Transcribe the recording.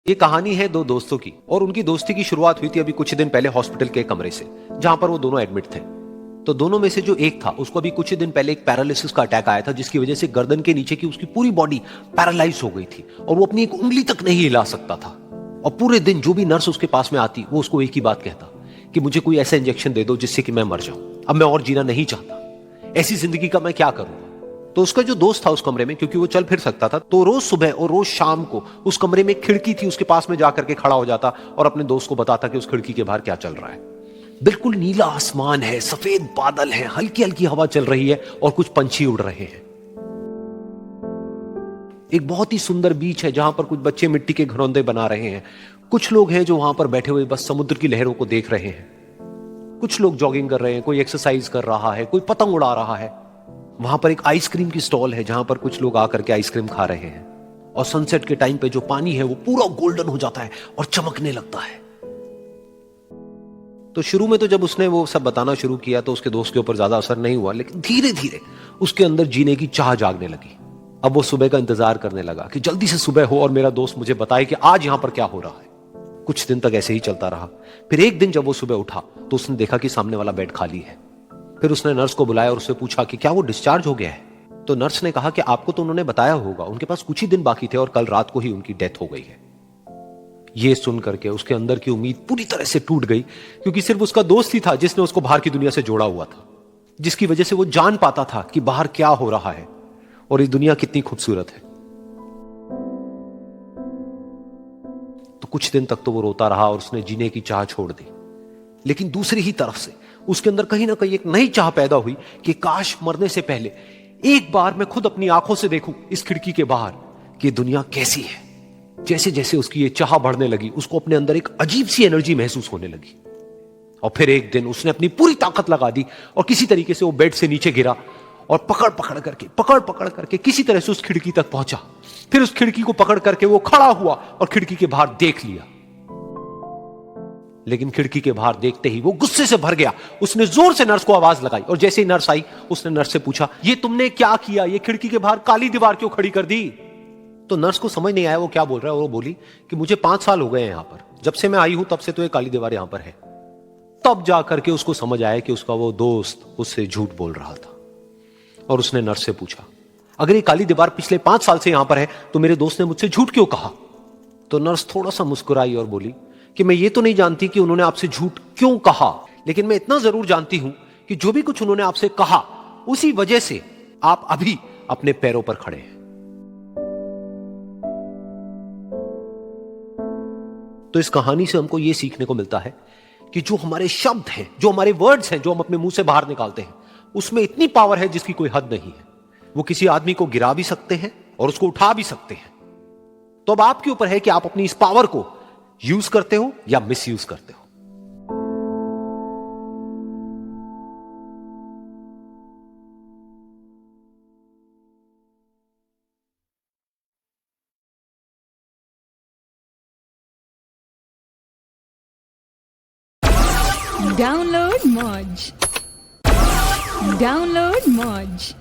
ये कहानी है दो दोस्तों की और उनकी दोस्ती की शुरुआत हुई थी अभी कुछ दिन पहले हॉस्पिटल के कमरे से, जहां पर वो दोनों एडमिट थे। तो दोनों में से जो एक था उसको अभी कुछ दिन पहले एक पैरालिसिस का अटैक आया था, जिसकी वजह से गर्दन के नीचे की उसकी पूरी बॉडी पैरालाइज हो गई थी और वो अपनी एक उंगली तक नहीं हिला सकता था। और पूरे दिन जो भी नर्स उसके पास में आती वो उसको एक ही बात कहता कि मुझे कोई ऐसा इंजेक्शन दे दो जिससे कि मैं मर जाऊं, अब मैं और जीना नहीं चाहता, ऐसी जिंदगी का मैं क्या करूं। तो उसका जो दोस्त था उस कमरे में, क्योंकि वो चल फिर सकता था, तो रोज सुबह और रोज शाम को उस कमरे में खिड़की थी, उसके पास में जाकर के खड़ा हो जाता और अपने दोस्त को बताता कि उस खिड़की के बाहर क्या चल रहा है। बिल्कुल नीला आसमान है, सफेद बादल है, हल्की हल्की हवा चल रही है और कुछ पंछी उड़ रहे हैं। एक बहुत ही सुंदर बीच है जहां पर कुछ बच्चे मिट्टी के घरौंदे बना रहे हैं। कुछ लोग हैं जो वहां पर बैठे हुए बस समुद्र की लहरों को देख रहे हैं। कुछ लोग जॉगिंग कर रहे हैं, कोई एक्सरसाइज कर रहा है, कोई पतंग उड़ा रहा है। वहां पर एक आइसक्रीम की स्टॉल है जहां पर कुछ लोग आकर के आइसक्रीम खा रहे हैं। और सनसेट के टाइम पे जो पानी है वो पूरा गोल्डन हो जाता है और चमकने लगता है। तो शुरू में तो जब उसने वो सब बताना शुरू किया तो उसके दोस्त के ऊपर ज्यादा असर नहीं हुआ, लेकिन धीरे धीरे उसके अंदर जीने की चाह जागने लगी। अब वो सुबह का इंतजार करने लगा कि जल्दी से सुबह हो और मेरा दोस्त मुझे बताए कि आज यहां पर क्या हो रहा है। कुछ दिन तक ऐसे ही चलता रहा। फिर एक दिन जब वो सुबह उठा तो उसने देखा कि सामने वाला बेड खाली है। फिर उसने नर्स को बुलाया और उससे पूछा कि क्या वो डिस्चार्ज हो गया है। तो नर्स ने कहा कि आपको तो उन्होंने बताया होगा, उनके पास कुछ ही दिन बाकी थे और कल रात को ही उनकी डेथ हो गई है। ये सुन करके उसके अंदर की उम्मीद पूरी तरह से टूट गई, क्योंकि सिर्फ उसका दोस्त ही था जिसने उसको बाहर की दुनिया से जोड़ा हुआ था, जिसकी वजह से वो जान पाता था कि बाहर क्या हो रहा है और ये दुनिया कितनी खूबसूरत है। तो कुछ दिन तक तो वो रोता रहा और उसने जीने की चाह छोड़ दी। लेकिन दूसरी ही तरफ से उसके अंदर कहीं ना कहीं एक नई चाह पैदा हुई कि काश मरने से पहले एक बार मैं खुद अपनी आंखों से देखूं इस खिड़की के बाहर कि दुनिया कैसी है। जैसे जैसे उसकी ये चाह बढ़ने लगी, उसको अपने अंदर एक अजीब सी एनर्जी महसूस होने लगी। और फिर एक दिन उसने अपनी पूरी ताकत लगा दी और किसी तरीके से वो बेड से नीचे गिरा और पकड़ पकड़ करके किसी तरह से उस खिड़की तक पहुंचा। फिर उस खिड़की को पकड़ करके वो खड़ा हुआ और खिड़की के बाहर देख लिया। लेकिन खिड़की के बाहर देखते ही वो गुस्से से भर गया। उसने जोर से नर्स को आवाज लगाई और जैसे ही नर्स आई उसने नर्स से पूछा, ये तुमने क्या किया, ये खिड़की के बाहर काली दीवार क्यों खड़ी कर दी। तो नर्स को समझ नहीं आया वो क्या बोल रहा है और वो बोली कि मुझे 5 साल हो गए हैं यहां पर, जब से मैं आई हूं तब से तो ये काली दीवार यहां पर है। तब जाकर के उसको समझ आया कि उसका वो दोस्त उससे झूठ बोल रहा था। और उसने नर्स से पूछा, अगर ये काली दीवार पिछले 5 साल से यहां पर है तो मेरे दोस्त ने मुझसे झूठ क्यों कहा। तो नर्स थोड़ा सा मुस्कुराई और बोली कि मैं ये तो नहीं जानती कि उन्होंने आपसे झूठ क्यों कहा, लेकिन मैं इतना जरूर जानती हूं कि जो भी कुछ उन्होंने आपसे कहा उसी वजह से आप अभी अपने पैरों पर खड़े हैं। तो इस कहानी से हमको यह सीखने को मिलता है कि जो हमारे शब्द हैं, जो हमारे वर्ड्स हैं, जो हम अपने मुंह से बाहर निकालते हैं, उसमें इतनी पावर है जिसकी कोई हद नहीं है। वो किसी आदमी को गिरा भी सकते हैं और उसको उठा भी सकते हैं। तो अब आपके ऊपर है कि आप अपनी इस पावर को यूज करते हो या मिस यूज करते हो। Download Moj. Download Moj.